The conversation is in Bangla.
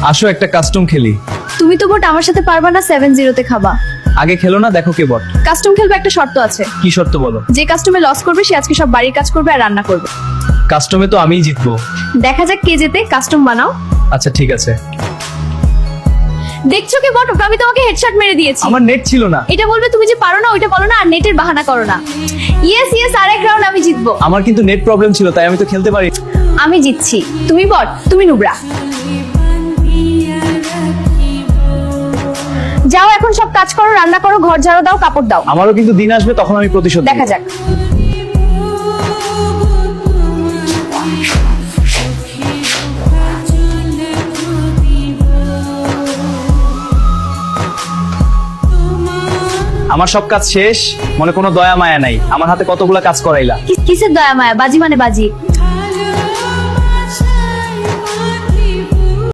আসো একটা কাস্টম খেলি। তুমি তো বট আমার সাথে পারবা না, 7-0 তে খাবা। আগে খেলো না, দেখো কে বট। কাস্টম খেলবে, একটা শর্ত আছে। কি শর্ত বলো? যে কাস্টমে লস করবে সে আজকে সব বাড়ির কাজ করবে আর রান্না করবে। কাস্টমে তো আমিই জিতবো। দেখা যাক কে জেতে। কাস্টম বানাও। আচ্ছা ঠিক আছে। দেখছো কি বট, আমি তোমাকে হেডশট মেরে দিয়েছি। আমার নেট ছিল না। এটা বলবে তুমি যে পারো না, ওইটা বলো না, আর নেটের বাহানা করো না। ইয়েস ইয়েস, আরেক রাউন্ড আমি জিতবো। আমার কিন্তু নেট প্রবলেম ছিল, তাই আমি তো খেলতে পারি। আমি জিতছি। তুমি বট, তুমি নুবরা। যাও এখন সব কাজ করো, রান্না করো, ঘর ঝাড়ু দাও, কাপড় দাও। আমারও কিন্তু দিন আসবে, তখন আমি প্রতিশোধ নেব। দেখা যাক। আমার সব কাজ শেষ, মনে কোনো দয়া মায়া নাই। আমার হাতে কতগুলা কাজ করাইলা। কিসের দয়া মায়া? বাজি মানে বাজি।